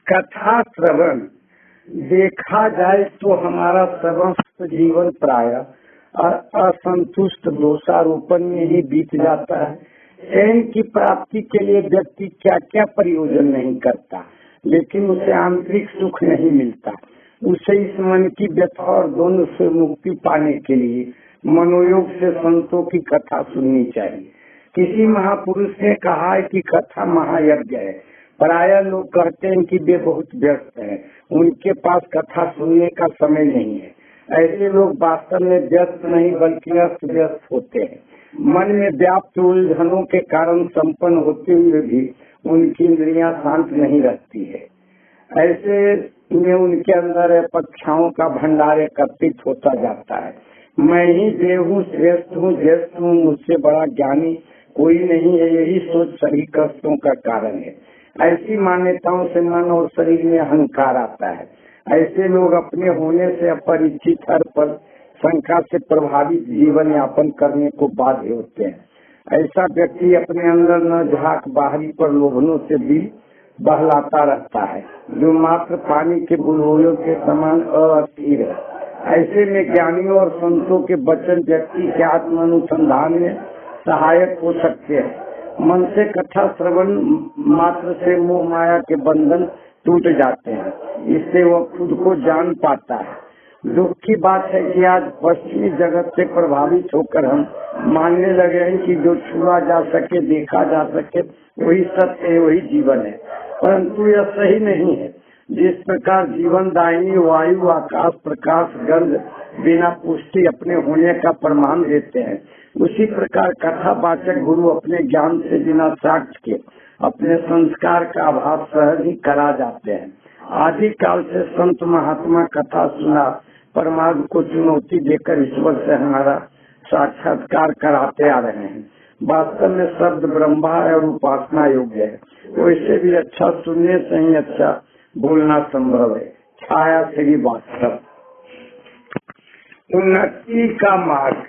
कथा श्रवण देखा जाए तो हमारा समस्त जीवन प्राय असंतुष्ट दोषारोपण में ही बीत जाता है। चैन की प्राप्ति के लिए व्यक्ति क्या क्या प्रयोजन नहीं करता, लेकिन उसे आंतरिक सुख नहीं मिलता। उसे इस मन की व्यथा और द्वंद्व से मुक्ति पाने के लिए मनोयोग से संतों की कथा सुननी चाहिए। किसी महापुरुष ने कहा है कि कथा महायज्ञ है। प्राय लोग कहते हैं कि वे बहुत व्यस्त हैं, उनके पास कथा सुनने का समय नहीं है। ऐसे लोग वास्तव में व्यस्त नहीं बल्कि अस्त व्यस्त होते हैं। मन में व्याप्त उलझनों के कारण संपन्न होते हुए भी उनकी इंद्रियां शांत नहीं रहती है। ऐसे में उनके अंदर अपेक्षाओं का भंडार एकत्रित होता जाता है। मैं ही देव हूँ, श्रेष्ठ हूँ, ज्येष्ठ हूँ, मुझसे बड़ा ज्ञानी कोई नहीं है, यही सोच सभी कष्टों का कारण है। ऐसी मान्यताओं से मन और शरीर में अहंकार आता है। ऐसे लोग अपने होने से अपरिचित हर पर शंका से प्रभावित जीवन यापन करने को बाध्य होते हैं। ऐसा व्यक्ति अपने अंदर न झाक बाहरी प्रलोभनों से दिल बहलाता रहता है, जो मात्र पानी के बुलबुलों के समान अस्थिर है। ऐसे में ज्ञानियों और संतों के वचन व्यक्ति के आत्मानुसंधान में सहायक हो सकते हैं। मन से कथा श्रवण मात्र से मोह माया के बंधन टूट जाते हैं। इससे वह खुद को जान पाता है। दुख की बात है कि आज पश्चिमी जगत से प्रभावित होकर हम मानने लगे हैं कि जो छुआ जा सके, देखा जा सके, वही सत्य है, वही जीवन है। परंतु यह सही नहीं है। जिस प्रकार जीवन दायिनी वायु, आकाश, प्रकाश, गंध बिना पुष्टि अपने होने का प्रमाण देते हैं, उसी प्रकार कथावाचक गुरु अपने ज्ञान से बिना साक्ष्य के अपने संस्कार का अभाव सहज ही करा जाते हैं। आदि काल से संत महात्मा कथा सुना परमार्थ को चुनौती देकर ईश्वर से हमारा साक्षात्कार कराते आ रहे हैं। वास्तव में शब्द ब्रह्मा है और उपासना योग्य है। वैसे भी अच्छा सुनने से ही अच्छा बोलना संभव है। छाया श्री वास्तव उन्नति का मार्ग।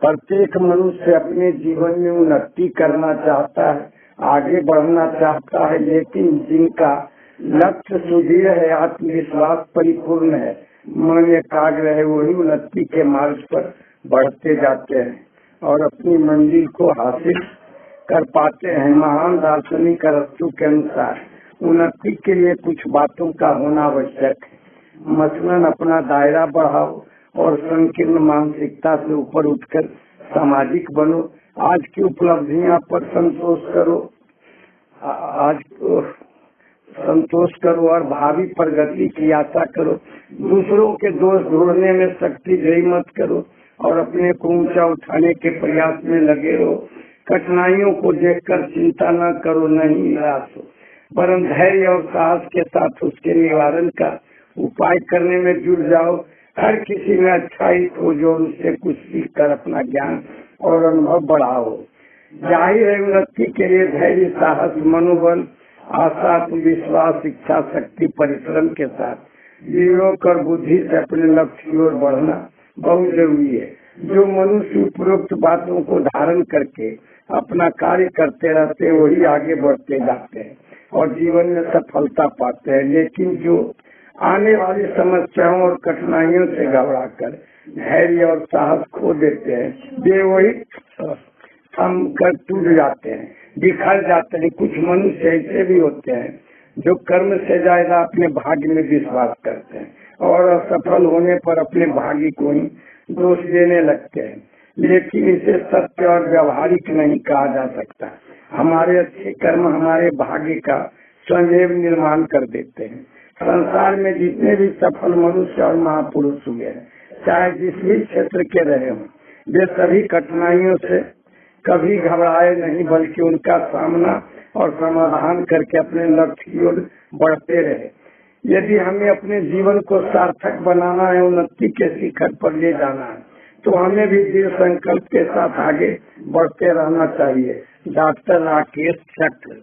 प्रत्येक मनुष्य अपने जीवन में उन्नति करना चाहता है, आगे बढ़ना चाहता है, लेकिन जिनका लक्ष्य सुदृढ़ है, आत्मविश्वास परिपूर्ण है, मन एकाग्र है, वही उन्नति के मार्ग पर बढ़ते जाते हैं और अपनी मंजिल को हासिल कर पाते हैं। महान दार्शनिक अरस्तु के अनुसार उन्नति के लिए कुछ बातों का होना आवश्यक है। मसलन अपना दायरा बढ़ाओ और संकीर्ण मानसिकता से ऊपर उठकर सामाजिक बनो। आज की उपलब्धियां पर संतोष करो, और भावी प्रगति की आशा करो। दूसरों के दोष ढूंढने में शक्ति व्यय मत करो और अपने को ऊंचा उठाने के प्रयास में लगे रहो। कठिनाइयों को देखकर चिंता न करो, नहीं निराश हो, परंतु धैर्य और साहस के साथ उसके निवारण का उपाय करने में जुट जाओ। हर किसी में अच्छाई खोजो और उससे कुछ सीख कर अपना ज्ञान और अनुभव बढ़ाओ। जाहिर है उन्नति के लिए धैर्य, साहस, मनोबल, आशा, विश्वास, इच्छा शक्ति, परिश्रम के साथ विवेक और बुद्धि से अपने लक्ष्य की ओर बढ़ना बहुत जरूरी है। जो मनुष्य उपरोक्त बातों को धारण करके अपना कार्य करते रहते हैं, वही आगे बढ़ते जाते हैं और जीवन में सफलता पाते हैं। लेकिन जो आने वाली समस्याओं और कठिनाइयों से घबराकर धैर्य और साहस खो देते हैं, वे वही थम कर टूट जाते हैं, बिखर जाते हैं। कुछ मनुष्य ऐसे भी होते हैं जो कर्म से ज्यादा अपने भाग्य में विश्वास करते हैं और असफल होने पर अपने भाग्य को ही दोष देने लगते हैं। लेकिन इसे सत्य और व्यवहारिक नहीं कहा जा सकता। हमारे अच्छे कर्म हमारे भाग्य का स्वयं निर्माण कर देते हैं। संसार में जितने भी सफल मनुष्य और महापुरुष हुए हैं, चाहे जिस भी क्षेत्र के रहे हों, वे सभी कठिनाइयों से कभी घबराए नहीं, बल्कि उनका सामना और समाधान करके अपने लक्ष्य की ओर बढ़ते रहे। यदि हमें अपने जीवन को सार्थक बनाना है, उन्नति के शिखर पर ले जाना है, तो हमें भी दृढ़ संकल्प के साथ आगे बढ़ते रहना चाहिए। डॉक्टर राकेश चक्र।